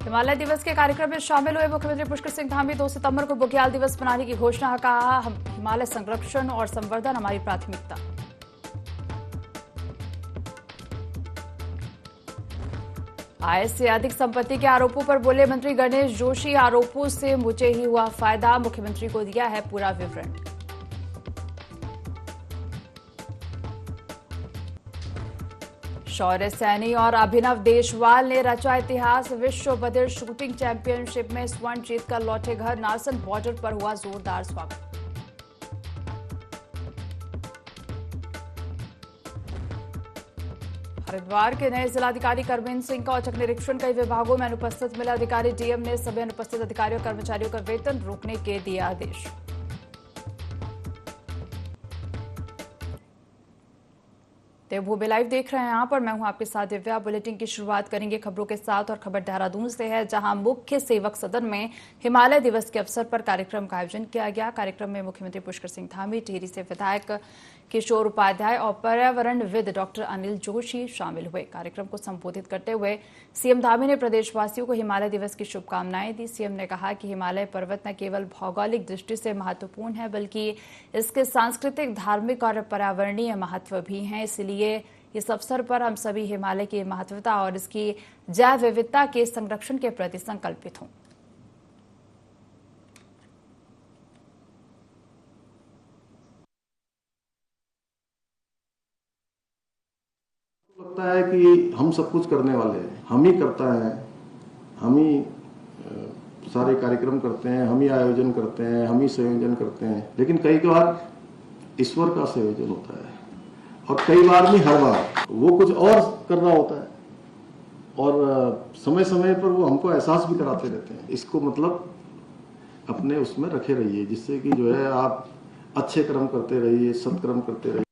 हिमालय दिवस के कार्यक्रम में शामिल हुए मुख्यमंत्री पुष्कर सिंह धामी 2 सितंबर को बुग्याल दिवस मनाने की घोषणा। कहा, हिमालय संरक्षण और संवर्धन हमारी प्राथमिकता। आय से अधिक संपत्ति के आरोपों पर बोले मंत्री गणेश जोशी, आरोपों से मुझे ही हुआ फायदा, मुख्यमंत्री को दिया है पूरा विवरण। शौर्य सैनी और अभिनव देशवाल ने रचा इतिहास, विश्व बधिर शूटिंग चैंपियनशिप में स्वर्ण जीतकर लौटे घर, नारसन बॉर्डर पर हुआ जोरदार स्वागत। हरिद्वार के नए जिलाधिकारी करमेन सिंह का औचक निरीक्षण, कई विभागों में अनुपस्थित मिले अधिकारी। डीएम ने सभी अनुपस्थित अधिकारियों कर्मचारियों का वेतन रोकने के दिए आदेश। देवभूमि लाइव देख रहे हैं यहाँ पर, मैं हूं आपके साथ दिव्या। बुलेटिन की शुरुआत करेंगे खबरों के साथ और खबर देहरादून से है, जहां मुख्य सेवक सदन में हिमालय दिवस के अवसर पर कार्यक्रम का आयोजन किया गया। कार्यक्रम में मुख्यमंत्री पुष्कर सिंह धामी, टिहरी से विधायक किशोर उपाध्याय और पर्यावरणविद डॉक्टर अनिल जोशी शामिल हुए। कार्यक्रम को संबोधित करते हुए सीएम धामी ने प्रदेशवासियों को हिमालय दिवस की शुभकामनाएं दी। सीएम ने कहा कि हिमालय पर्वत न केवल भौगोलिक दृष्टि से महत्वपूर्ण है, बल्कि इसके सांस्कृतिक, धार्मिक और पर्यावरणीय महत्व भी हैं। इसलिए इस अवसर पर हम सभी हिमालय की महत्वता और इसकी जैव विविधता के संरक्षण के प्रति संकल्पित हों। लगता है कि हम सब कुछ करने वाले हैं, हम ही करता है, हम ही सारे कार्यक्रम करते हैं, हम ही आयोजन करते हैं, हम ही संयोजन करते हैं। लेकिन कई बार ईश्वर का संयोजन होता है और कई बार नहीं, हर बार वो कुछ और कर रहा होता है और समय समय पर वो हमको एहसास भी कराते रहते हैं। इसको मतलब अपने उसमें रखे रहिए, जिससे कि जो है आप अच्छे कर्म करते रहिए, सत्कर्म करते रहिए।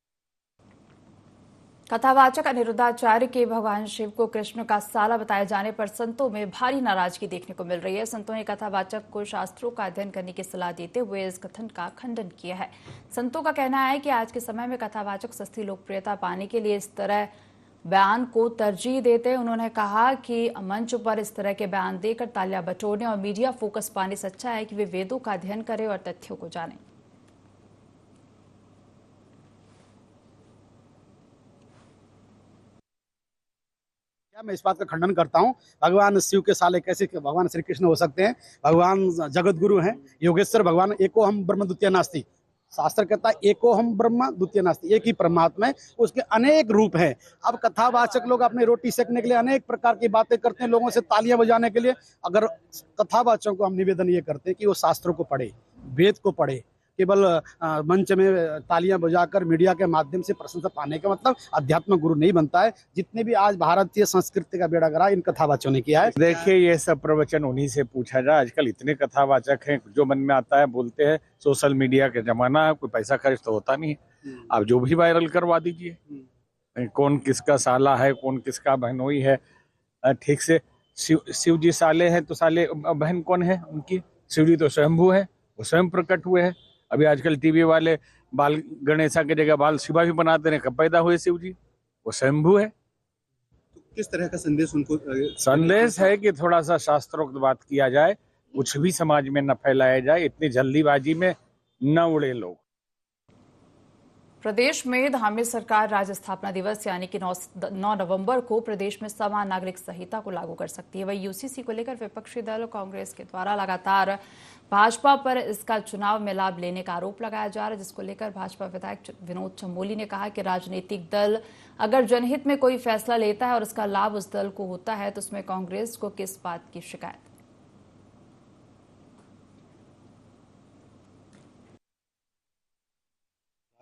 कथावाचक अनिरुद्धाचार्य के भगवान शिव को कृष्ण का साला बताए जाने पर संतों में भारी नाराजगी देखने को मिल रही है। संतों ने कथावाचक को शास्त्रों का अध्ययन करने की सलाह देते हुए इस कथन का खंडन किया है। संतों का कहना है कि आज के समय में कथावाचक सस्ती लोकप्रियता पाने के लिए इस तरह बयान को तरजीह देते हैं। उन्होंने कहा कि मंच पर इस तरह के बयान देकर तालियां बटोरने और मीडिया फोकस पाने से अच्छा है कि वे वेदों का अध्ययन करें और तथ्यों को जानें। मैं इस बात का खंडन करता हूं। भगवान शिव के साले कैसे भगवान श्री कृष्ण हो सकते हैं? भगवान जगत गुरु हैं, योगेश्वर भगवान। एको हम ब्रह्म द्वितीय नास्ति, शास्त्र कहता है एको हम ब्रह्म द्वितीय नास्ति, एक ही परमात्मा है, उसके अनेक रूप हैं। अब कथावाचक लोग अपने रोटी सेकने के लिए अनेक प्रकार की बातें करते हैं, लोगों से तालियां बजाने के लिए। अगर कथावाचकों को हम निवेदन ये करते हैं कि वो शास्त्रों को पढ़े, वेद को पढ़े। केवल मंच में तालियां बजाकर मीडिया के माध्यम से प्रशंसा पाने का मतलब अध्यात्म गुरु नहीं बनता है। जितने भी आज भारतीय संस्कृति का बेड़ा गरा इन कथावाचकों ने किया है। देखिए, ये सब प्रवचन उन्हीं से पूछा जाए। आजकल इतने कथावाचक हैं, जो मन में आता है बोलते हैं। सोशल मीडिया का जमाना है, कोई पैसा खर्च तो होता नहीं है। आप जो भी वायरल करवा दीजिए, कौन किसका साला है, कौन किसका बहनोई है। ठीक से शिव जी साले हैं तो साले बहन कौन है उनकी? शिव जी तो स्वयंभू है, वो स्वयं प्रकट हुए हैं। अभी आजकल टीवी वाले बाल गणेशा की जगह बाल शिवा भी बनाते हैं। कब पैदा हुए शिव जी? वो स्वयंभू है। तो किस तरह का संदेश उनको? संदेश है कि थोड़ा सा शास्त्रोक्त बात किया जाए, कुछ भी समाज में न फैलाया जाए, इतनी जल्दीबाजी में न उड़े लोग। प्रदेश में धामी सरकार राज्य स्थापना दिवस यानी कि 9 नवंबर को प्रदेश में समान नागरिक संहिता को लागू कर सकती है। वही यूसीसी को लेकर विपक्षी दल कांग्रेस के द्वारा लगातार भाजपा पर इसका चुनाव में लाभ लेने का आरोप लगाया जा रहा है, जिसको लेकर भाजपा विधायक विनोद चमोली ने कहा कि राजनीतिक दल अगर जनहित में कोई फैसला लेता है और उसका लाभ उस दल को होता है तो उसमें कांग्रेस को किस बात की शिकायत।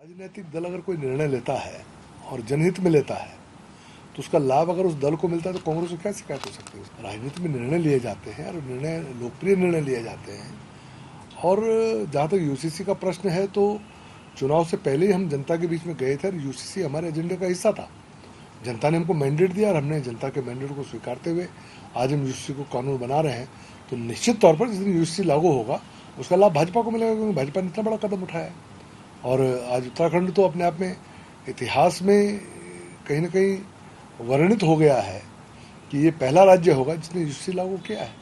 राजनीतिक दल अगर कोई निर्णय लेता है और जनहित में लेता है तो उसका लाभ अगर उस दल को मिलता है तो कांग्रेस को क्या शिकायत हो सकती है? राजनीति में निर्णय लिए जाते हैं और निर्णय लोकप्रिय निर्णय लिए जाते हैं। और जहाँ तक यूसीसी का प्रश्न है तो चुनाव से पहले ही हम जनता के बीच में गए थे और यूसीसी हमारे एजेंडे का हिस्सा था। जनता ने हमको मैंडेट दिया और हमने जनता के मैंडेट को स्वीकारते हुए आज हम यूसीसी को कानून बना रहे हैं। तो निश्चित तौर पर जिस दिन यूसीसी लागू होगा उसका लाभ भाजपा को मिलेगा, क्योंकि भाजपा ने इतना बड़ा कदम उठाया है। और आज उत्तराखंड तो अपने आप में इतिहास में कहीं ना कहीं वर्णित हो गया है कि ये पहला राज्य होगा जिसने यूसीसी लागू किया है।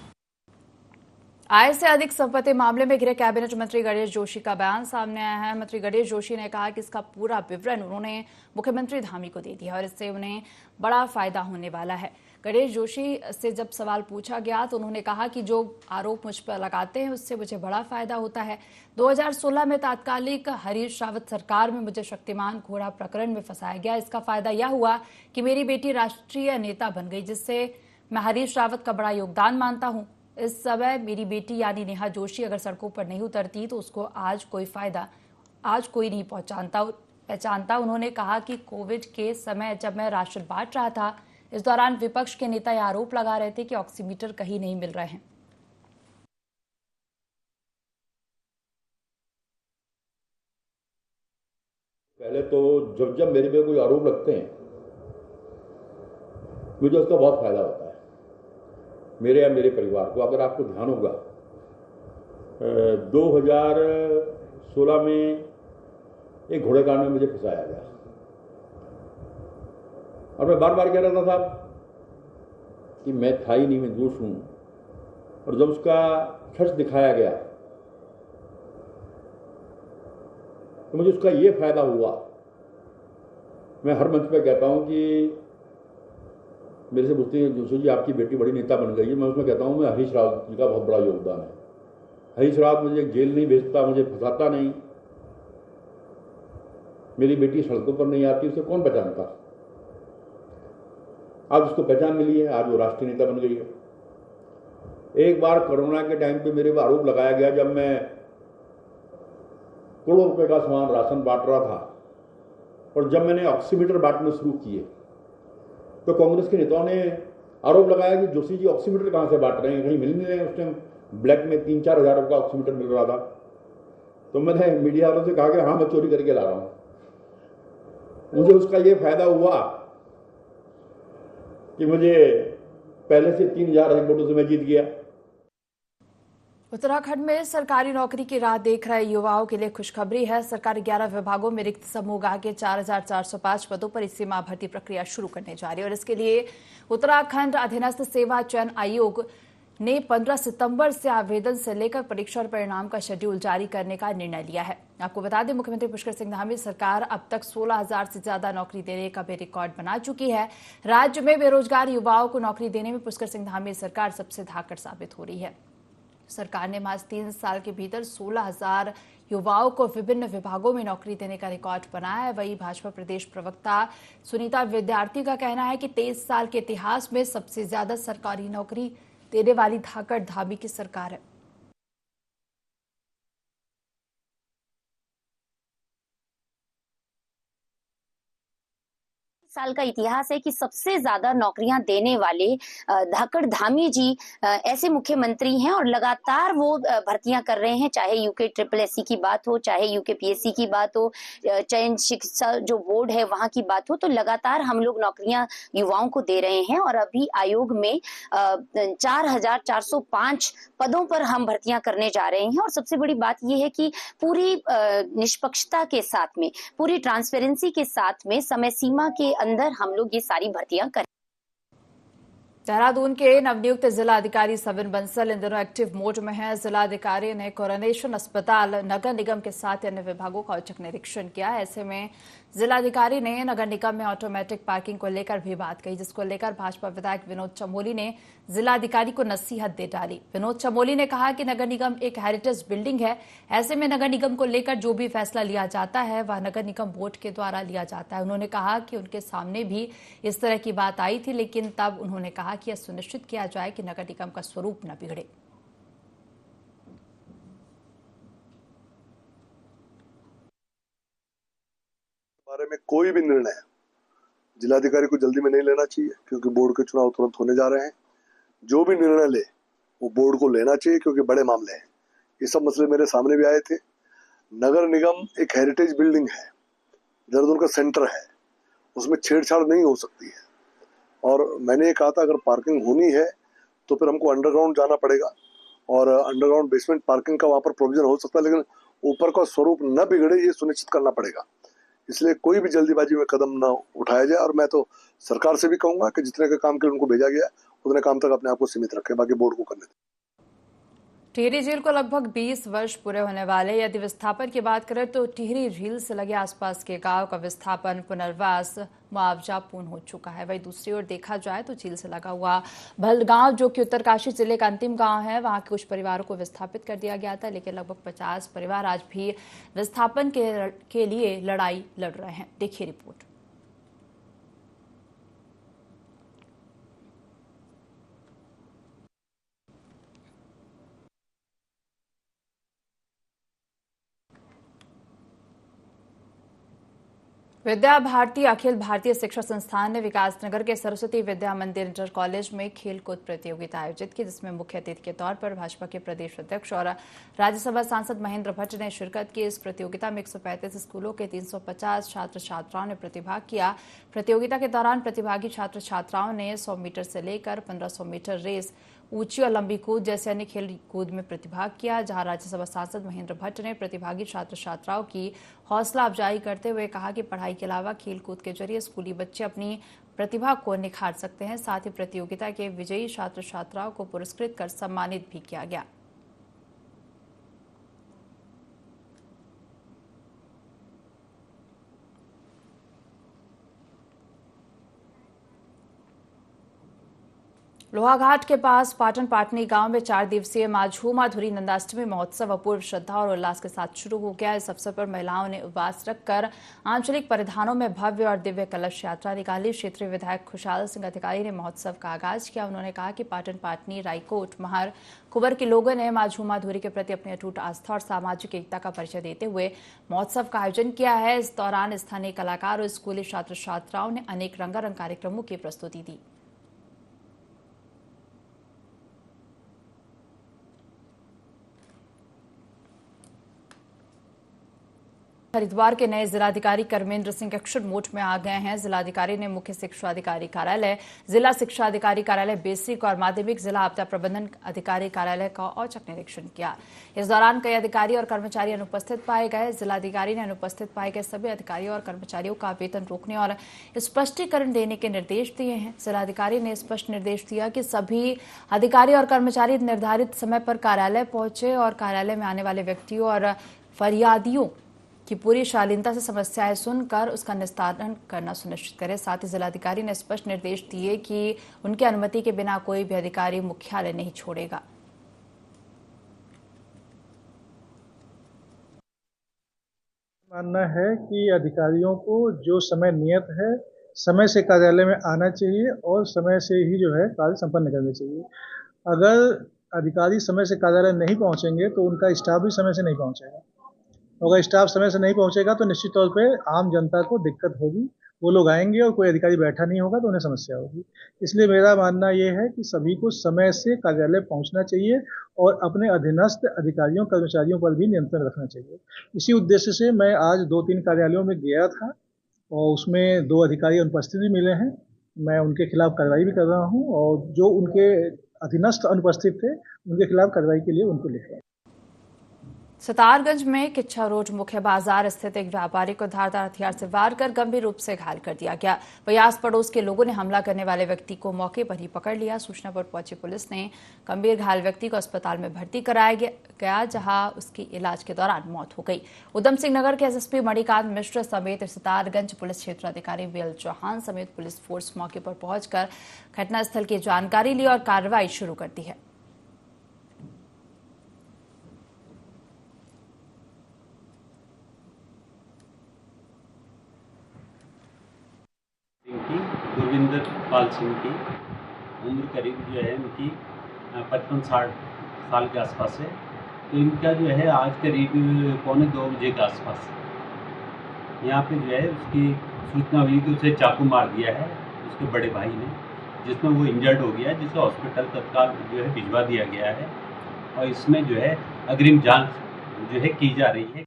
आय से अधिक संपत्ति मामले में घिरे कैबिनेट मंत्री गणेश जोशी का बयान सामने आया है। मंत्री गणेश जोशी ने कहा कि इसका पूरा विवरण उन्होंने मुख्यमंत्री धामी को दे दिया और इससे उन्हें बड़ा फायदा होने वाला है। गणेश जोशी से जब सवाल पूछा गया तो उन्होंने कहा कि जो आरोप मुझ पर लगाते हैं उससे मुझे बड़ा फायदा होता है। 2016 में तात्कालिक हरीश रावत सरकार में मुझे शक्तिमान घोड़ा प्रकरण में फंसाया गया। इसका फायदा यह हुआ कि मेरी बेटी राष्ट्रीय नेता बन गई, जिससे मैं हरीश रावत का बड़ा योगदान मानता हूं। इस समय मेरी बेटी यानी नेहा जोशी अगर सड़कों पर नहीं उतरती तो उसको आज कोई नहीं पहचानता। उन्होंने कहा कि कोविड के समय जब मैं राशन बांट रहा था, इस दौरान विपक्ष के नेता यह आरोप लगा रहे थे कि ऑक्सीमीटर कहीं नहीं मिल रहे हैं। पहले तो जब मेरे पे कोई आरोप लगते हैं मुझे उसका बहुत फायदा होता है, मेरे या मेरे परिवार को। अगर आपको ध्यान होगा 2016 में एक घोड़े कांड में मुझे फंसाया गया और मैं बार बार कह रहा था साहब कि मैं था ही नहीं, मैं दोष हूं। और जब उसका सच दिखाया गया तो मुझे उसका ये फायदा हुआ। मैं हर मंच पे कहता हूं कि मेरे से पूछते हैं जोशी जी आपकी बेटी बड़ी नेता बन गई है, मैं उसमें कहता हूं मैं हरीश रावत जी का बहुत बड़ा योगदान है। हरीश रावत मुझे जेल नहीं भेजता, मुझे फंसाता नहीं, मेरी बेटी सड़कों पर नहीं आती, उसे कौन पहचानता। आज उसको पहचान मिली है, आज वो राष्ट्रीय नेता बन गई है। एक बार कोरोना के टाइम पे मेरे पर आरोप लगाया गया जब मैं करोड़ों रुपए का सामान राशन बांट रहा था और जब मैंने ऑक्सीमीटर बांटने शुरू किए तो कांग्रेस के नेताओं ने आरोप लगाया कि जोशी जी ऑक्सीमीटर कहां से बांट रहे हैं, कहीं मिल नहीं रहे हैं। उस टाइम ब्लैक में 3-4 हजार रुपये का ऑक्सीमीटर मिल रहा था। तो मैंने मीडिया वालों से कहा कि हाँ मैं चोरी करके ला रहा हूं। मुझे उसका ये फायदा हुआ कि मुझे पहले से 3000 वोटों से मैं जीत गया। उत्तराखंड में सरकारी नौकरी की राह देख रहे युवाओं के लिए खुशखबरी है। सरकार 11 विभागों में रिक्त समूह के 4405 पदों पर इस सीमा भर्ती प्रक्रिया शुरू करने जा रही है और इसके लिए उत्तराखंड अधीनस्थ सेवा चयन आयोग ने 15 सितंबर से आवेदन से लेकर परीक्षा और परिणाम का शेड्यूल जारी करने का निर्णय लिया है। आपको बता दें, मुख्यमंत्री पुष्कर सिंह धामी सरकार अब तक 16,000 से ज्यादा नौकरी देने का भी रिकॉर्ड बना चुकी है। राज्य में बेरोजगार युवाओं को नौकरी देने में पुष्कर सिंह धामी सरकार सबसे धाकड़ साबित हो रही है। सरकार ने मात्र 3 साल के भीतर 16,000 युवाओं को विभिन्न विभागों में नौकरी देने का रिकॉर्ड बनाया है। वहीं भाजपा प्रदेश प्रवक्ता सुनीता विद्यार्थी का कहना है कि 23 साल के इतिहास में सबसे ज्यादा सरकारी नौकरी देने वाली धाकड़ धामी की सरकार है। साल का इतिहास है कि सबसे ज्यादा नौकरियां देने वाले धाकड़ धामी जी ऐसे मुख्यमंत्री हैं और लगातार वो भर्तियां कर रहे हैं, चाहे यूके SSSC की बात हो, चाहे यूके PSC की बात हो, चयन शिक्षा जो बोर्ड है वहां की बात हो, तो लगातार हम लोग नौकरियां युवाओं को दे रहे हैं। और अभी आयोग में 4405 पदों पर हम भर्तियां करने जा रहे हैं। और सबसे बड़ी बात यह है कि पूरी निष्पक्षता के साथ में, पूरी ट्रांसपेरेंसी के साथ में, समय सीमा के अंदर हम लोग ये सारी भर्तियां करें। देहरादून के नवनियुक्त जिला अधिकारी सविन बंसल इन दिनों एक्टिव मोड में है। जिला अधिकारी ने कोरोनेशन अस्पताल, नगर निगम के साथ अन्य विभागों का औचक निरीक्षण किया। ऐसे में जिलाधिकारी ने नगर निगम में ऑटोमेटिक पार्किंग को लेकर भी बात कही, जिसको लेकर भाजपा विधायक विनोद चमोली ने जिलाधिकारी को नसीहत दे डाली। विनोद चमोली ने कहा कि नगर निगम एक हेरिटेज बिल्डिंग है, ऐसे में नगर निगम को लेकर जो भी फैसला लिया जाता है वह नगर निगम बोर्ड के द्वारा लिया जाता है। उन्होंने कहा कि उनके सामने भी इस तरह की बात आई थी, लेकिन तब उन्होंने कहा कि यह सुनिश्चित किया जाए कि नगर निगम का स्वरूप न बिगड़े। बारे में कोई भी निर्णय जिलाधिकारी को जल्दी में नहीं लेना चाहिए, क्योंकि बोर्ड के चुनाव तुरंत होने जा रहे हैं। जो भी निर्णय ले वो बोर्ड को लेना चाहिए, क्योंकि बड़े मामले हैं। ये सब मसले मेरे सामने भी आए थे। नगर निगम एक हेरिटेज बिल्डिंग है, देहरादून का सेंटर है, उसमें छेड़छाड़ नहीं हो सकती है। और मैंने ये कहा था अगर पार्किंग होनी है तो फिर हमको अंडरग्राउंड जाना पड़ेगा और अंडरग्राउंड बेसमेंट पार्किंग का वहां पर प्रोविजन हो सकता है, लेकिन ऊपर का स्वरूप न बिगड़े ये सुनिश्चित करना पड़ेगा। इसलिए कोई भी जल्दीबाजी में कदम न उठाया जाए। और मैं तो सरकार से भी कहूंगा कि जितने के काम के लिए उनको भेजा गया उतने काम तक अपने आप को सीमित रखें, बाकी बोर्ड को करने दें। टिहरी झील को लगभग 20 वर्ष पूरे होने वाले। यदि विस्थापन की बात करें तो टिहरी झील से लगे आसपास के गांव का विस्थापन, पुनर्वास, मुआवजा पूर्ण हो चुका है। वहीं दूसरी ओर देखा जाए तो झील से लगा हुआ भलगांव, जो कि उत्तरकाशी जिले का अंतिम गांव है, वहां के कुछ परिवारों को विस्थापित कर दिया गया था, लेकिन लगभग 50 परिवार आज भी विस्थापन के लिए लड़ाई लड़ रहे हैं। देखिए रिपोर्ट। विद्या भारती अखिल भारतीय शिक्षा संस्थान ने विकासनगर के सरस्वती विद्या मंदिर इंटर कॉलेज में खेलकूद प्रतियोगिता आयोजित की, जिसमें मुख्य अतिथि के तौर पर भाजपा के प्रदेश अध्यक्ष और राज्यसभा सांसद महेंद्र भट्ट ने शिरकत की। इस प्रतियोगिता में 135 स्कूलों के 350 छात्र छात्राओं ने प्रतिभाग किया। प्रतियोगिता के दौरान प्रतिभागी छात्र छात्राओं ने 100 मीटर से लेकर 1500 मीटर रेस, ऊंची और लंबी कूद जैसे अन्य खेल कूद में प्रतिभाग किया। जहां राज्यसभा सांसद महेंद्र भट्ट ने प्रतिभागी छात्र छात्राओं की हौसला अफजाई करते हुए कहा कि पढ़ाई के अलावा खेल कूद के जरिए स्कूली बच्चे अपनी प्रतिभा को निखार सकते हैं। साथ ही प्रतियोगिता के विजयी छात्र छात्राओं को पुरस्कृत कर सम्मानित भी किया गया। लोहाघाट के पास पाटन पाटनी गांव में 4 दिवसीय मां झूमा धुरी नंदाष्टमी महोत्सव अपूर्व श्रद्धा और उल्लास के साथ शुरू हो गया। इस अवसर पर महिलाओं ने उपवास रखकर आंचलिक परिधानों में भव्य और दिव्य कलश यात्रा निकाली। क्षेत्रीय विधायक खुशहाल सिंह अधिकारी ने महोत्सव का आगाज किया। उन्होंने कहा कि पाटन पाटनी, रायकोट, महर, कुंवर के लोगों ने मां झूमा धुरी के प्रति अपनी अटूट आस्था और सामाजिक एकता का परिचय देते हुए महोत्सव का आयोजन किया है। इस दौरान स्थानीय कलाकार और स्कूली छात्र छात्राओं ने अनेक रंगारंग कार्यक्रमों की प्रस्तुति दी। हरिद्वार के नए जिलाधिकारी कर्मेंद्र सिंह अक्षर मोट में आ गए हैं। जिलाधिकारी ने मुख्य शिक्षा अधिकारी कार्यालय, जिला शिक्षा अधिकारी कार्यालय बेसिक और माध्यमिक, जिला आपदा प्रबंधन अधिकारी कार्यालय का औचक निरीक्षण किया। इस दौरान कई अधिकारी और कर्मचारी अनुपस्थित पाए गए। जिलाधिकारी ने अनुपस्थित पाए गए सभी अधिकारियों और कर्मचारियों का वेतन रोकने और स्पष्टीकरण देने के निर्देश दिए हैं। जिलाधिकारी ने स्पष्ट निर्देश दिया कि सभी अधिकारी और कर्मचारी निर्धारित समय पर कार्यालय पहुंचे और कार्यालय में आने वाले व्यक्तियों और फरियादियों की पूरी शालीनता से समस्याएं सुनकर उसका निस्तारण करना सुनिश्चित करें। साथ ही जिलाधिकारी ने स्पष्ट निर्देश दिए कि उनकी अनुमति के बिना कोई भी अधिकारी मुख्यालय नहीं छोड़ेगा। मानना है कि अधिकारियों को जो समय नियत है समय से कार्यालय में आना चाहिए और समय से ही जो है कार्य संपन्न करने चाहिए। अगर अधिकारी समय से कार्यालय नहीं पहुंचेंगे तो उनका स्टाफ भी समय से नहीं पहुंचेगा। अगर स्टाफ समय से नहीं पहुंचेगा तो निश्चित तौर पे आम जनता को दिक्कत होगी। वो लोग आएंगे और कोई अधिकारी बैठा नहीं होगा तो उन्हें समस्या होगी। इसलिए मेरा मानना ये है कि सभी को समय से कार्यालय पहुंचना चाहिए और अपने अधीनस्थ अधिकारियों कर्मचारियों पर भी नियंत्रण रखना चाहिए। इसी उद्देश्य से मैं आज 2-3 कार्यालयों में गया था और उसमें 2 अधिकारी अनुपस्थित भी मिले हैं। मैं उनके खिलाफ कार्रवाई भी कर रहा हूँ और जो उनके अधीनस्थ अनुपस्थित थे उनके खिलाफ कार्रवाई के लिए उनको लिखा। सितारगंज में किच्छा रोड मुख्य बाजार स्थित एक व्यापारी को धारदार हथियार से वार कर गंभीर रूप से घायल कर दिया गया। वहीं आस पड़ोस के लोगों ने हमला करने वाले व्यक्ति को मौके पर ही पकड़ लिया। सूचना पर पहुंची पुलिस ने गंभीर घायल व्यक्ति को अस्पताल में भर्ती कराया गया, जहां उसकी इलाज के दौरान मौत हो गई। उधम सिंह नगर के एसएसपी मणिकांत मिश्र समेत सितारगंज पुलिस क्षेत्र अधिकारी वीएल चौहान समेत पुलिस फोर्स मौके पर पहुंचकर घटनास्थल की जानकारी ली और कार्रवाई शुरू कर दी है। गुरविंदर पाल सिंह की उम्र करीब जो है उनकी 55-60 साल के आसपास है। तो इनका जो है आज करीब 1:45 बजे के आसपास यहाँ पे जो है उसकी सूचना हुई कि उसे चाकू मार दिया है उसके बड़े भाई ने, जिसमें वो इंजर्ड हो गया है, जिसे हॉस्पिटल तत्काल जो है भिजवा दिया गया है और इसमें जो है अग्रिम जांच जो है की जा रही है।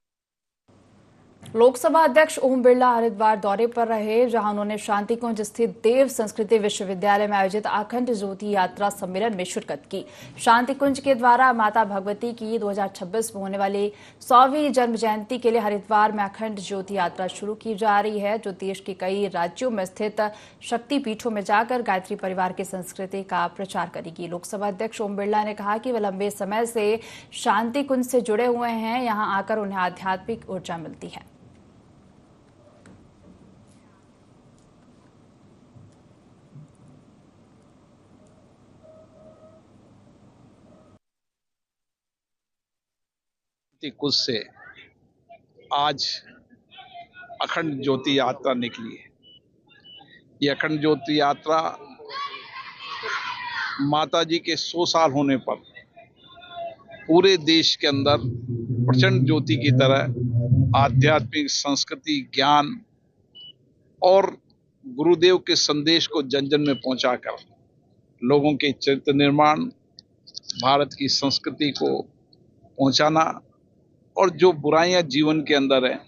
लोकसभा अध्यक्ष ओम बिरला हरिद्वार दौरे पर रहे, जहां उन्होंने शांति कुंज स्थित देव संस्कृति विश्वविद्यालय में आयोजित अखंड ज्योति यात्रा सम्मेलन में शिरकत की। शांति कुंज के द्वारा माता भगवती की 2026 में होने वाली 100वीं जन्म जयंती के लिए हरिद्वार में अखंड ज्योति यात्रा शुरू की जा रही है, जो देश के कई राज्यों में स्थित शक्तिपीठों में जाकर गायत्री परिवार की संस्कृति का प्रचार करेगी। लोकसभा अध्यक्ष ओम बिरला ने कहा कि वे लंबे समय से शांति कुंज से जुड़े हुए हैं, यहां आकर उन्हें आध्यात्मिक ऊर्जा मिलती है। कुछ से आज अखंड ज्योति यात्रा निकली है। ये अखंड ज्योति यात्रा माता जी के 100 साल होने पर पूरे देश के अंदर प्रचंड ज्योति की तरह आध्यात्मिक संस्कृति, ज्ञान और गुरुदेव के संदेश को जन जन में पहुंचाकर लोगों के चरित्र निर्माण, भारत की संस्कृति को पहुंचाना और जो बुराइयां जीवन के अंदर हैं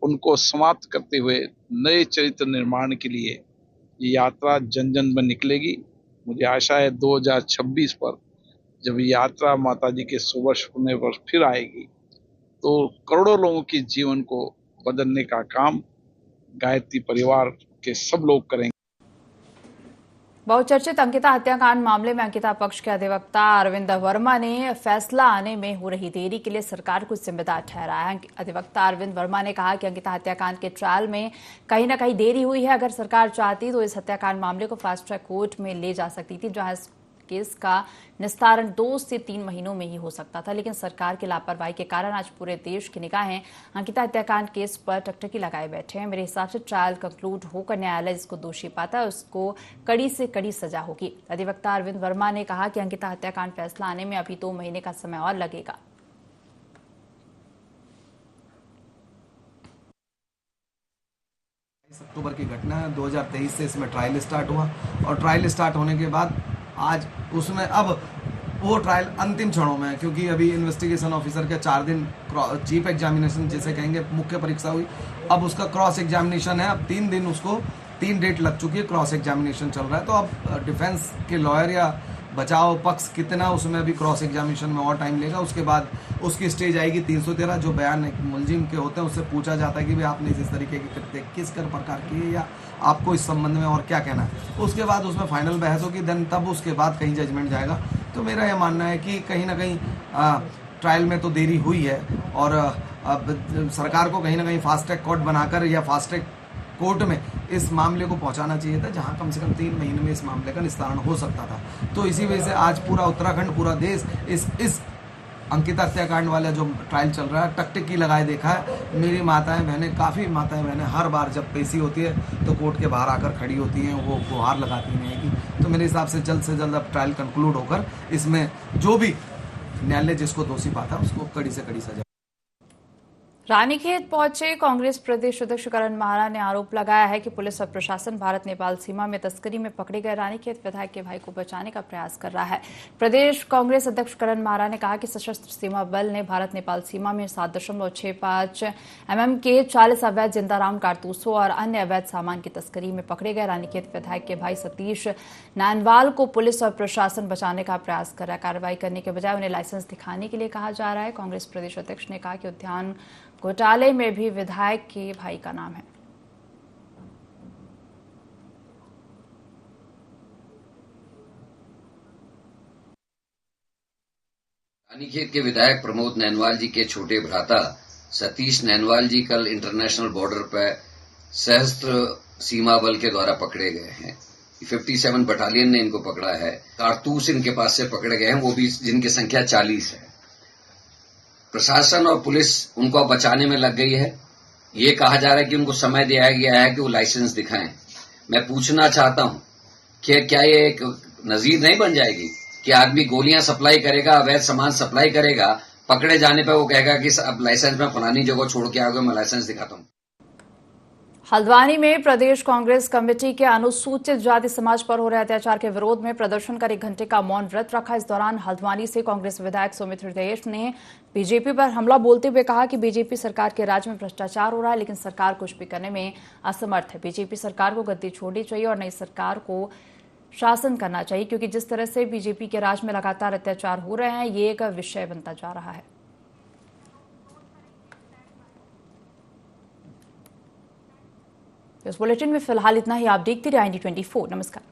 उनको समाप्त करते हुए नए चरित्र निर्माण के लिए ये यात्रा जन जन में निकलेगी। मुझे आशा है 2026 पर जब ये यात्रा माता जी के 100 वर्ष होने पर फिर आएगी तो करोड़ों लोगों के जीवन को बदलने का काम गायत्री परिवार के सब लोग करेंगे। बहुचर्चित अंकिता हत्याकांड मामले में अंकिता पक्ष के अधिवक्ता अरविंद वर्मा ने फैसला आने में हो रही देरी के लिए सरकार को जिम्मेदार ठहराया है। अधिवक्ता अरविंद वर्मा ने कहा कि अंकिता हत्याकांड के ट्रायल में कहीं न कहीं देरी हुई है। अगर सरकार चाहती तो इस हत्याकांड मामले को फास्ट ट्रैक कोर्ट में ले जा सकती थी, जहां इस केस का निस्तारण 2 से 3 महीनों में ही हो सकता था, लेकिन सरकार की लापरवाही के कारण आज पूरे देश की निगाहें अंकिता हत्याकांड केस पर टकटकी लगाए बैठे हैं। मेरे हिसाब से ट्रायल कंक्लूड होकर न्यायालय जिसको दोषी पाता है उसको कड़ी से कड़ी सजा होगी। अधिवक्ता अरविंद वर्मा ने कहा कि अंकिता हत्याकांड फैसला आने में अभी 2 महीने का समय और लगेगा। अक्टूबर की घटना है, 2023 से इसमें ट्रायल स्टार्ट हुआ और ट्रायल स्टार्ट होने के बाद आज उसमें अब वो ट्रायल अंतिम क्षणों में है, क्योंकि अभी इन्वेस्टिगेशन ऑफिसर के 4 दिन चीफ एग्जामिनेशन जिसे कहेंगे मुख्य परीक्षा हुई, अब उसका क्रॉस एग्जामिनेशन है। अब 3 दिन उसको 3 डेट लग चुकी है, क्रॉस एग्जामिनेशन चल रहा है। तो अब डिफेंस के लॉयर या बचाव पक्ष कितना उसमें अभी क्रॉस एग्जामिनेशन में और टाइम लेगा। उसके बाद उसकी स्टेज आएगी 313, जो बयान एक मुलजिम के होते हैं उससे पूछा जाता है कि भाई आपने इस तरीके की कृत्य किस प्रकार की या आपको इस संबंध में और क्या कहना है। उसके बाद उसमें फाइनल बहस होगी, देन तब उसके बाद कहीं जजमेंट जाएगा। तो मेरा यह मानना है कि कहीं ना कहीं ट्रायल में तो देरी हुई है और अब सरकार को कहीं ना कहीं फास्ट ट्रैक कोर्ट बनाकर या फास्ट ट्रैक कोर्ट में इस मामले को पहुंचाना चाहिए था, जहां कम से कम 3 महीने में इस मामले का निस्तारण हो सकता था। तो इसी वजह से आज पूरा उत्तराखंड, पूरा देश इस अंकिता हत्याकांड वाला जो ट्रायल चल रहा है टकटकी लगाए देखा है। मेरी माताएं बहनें, काफ़ी माताएं बहनें हर बार जब पेशी होती है तो कोर्ट के बाहर आकर खड़ी होती हैं, वो गुहार लगाती हैं कि तो मेरे हिसाब से जल्द अब ट्रायल कंक्लूड होकर इसमें जो भी न्यायालय जिसको दोषी पाता उसको कड़ी से कड़ी सजा। रानीखेत पहुंचे कांग्रेस प्रदेश अध्यक्ष करण माहरा ने आरोप लगाया है कि पुलिस और प्रशासन भारत नेपाल सीमा में तस्करी में पकड़े गए रानीखेत विधायक के भाई को बचाने का प्रयास कर रहा है। प्रदेश कांग्रेस अध्यक्ष करण माहरा ने कहा कि सशस्त्र सीमा बल ने भारत नेपाल सीमा में 7.65 mm के 40 अवैध जिंदा राउंड कारतूसों और अन्य अवैध सामान की तस्करी में पकड़े गए रानीखेत विधायक के भाई सतीश नानवाल को पुलिस और प्रशासन बचाने का प्रयास कर रहा है। कार्रवाई करने के बजाय उन्हें लाइसेंस दिखाने के लिए कहा जा रहा है। कांग्रेस प्रदेश अध्यक्ष ने कहा कि उद्यान घोटाले में भी विधायक के भाई का नाम है। रानीखेत के विधायक प्रमोद नैनवाल जी के छोटे भ्राता सतीश नैनवाल जी कल इंटरनेशनल बॉर्डर पर सशस्त्र सीमा बल के द्वारा पकड़े गए हैं। 57 बटालियन ने इनको पकड़ा है। कारतूस इनके पास से पकड़े गए हैं, वो भी जिनकी संख्या 40 है। प्रशासन और पुलिस उनको बचाने में लग गई है। ये कहा जा रहा है कि उनको समय दिया गया है कि वो लाइसेंस दिखाएं। मैं पूछना चाहता हूं कि क्या ये एक नजीर नहीं बन जाएगी कि आदमी गोलियां सप्लाई करेगा, अवैध सामान सप्लाई करेगा, पकड़े जाने पर वो कहेगा कि अब लाइसेंस में फलानी जगह छोड़ के आओगे, मैं लाइसेंस दिखाता हूं। हल्द्वानी में प्रदेश कांग्रेस कमेटी के अनुसूचित जाति समाज पर हो रहे अत्याचार के विरोध में प्रदर्शन कर 1 घंटे का मौन व्रत रखा। इस दौरान हल्द्वानी से कांग्रेस विधायक सुमित्र देश ने बीजेपी पर हमला बोलते हुए कहा कि बीजेपी सरकार के राज में भ्रष्टाचार हो रहा है, लेकिन सरकार कुछ भी करने में असमर्थ है। बीजेपी सरकार को गद्दी छोड़नी चाहिए और नई सरकार को शासन करना चाहिए, क्योंकि जिस तरह से बीजेपी के राज में लगातार अत्याचार हो रहे हैं, ये एक विषय बनता जा रहा है। इस बुलेटिन में फिलहाल इतना ही। आप देखते रहिए IND24। नमस्कार।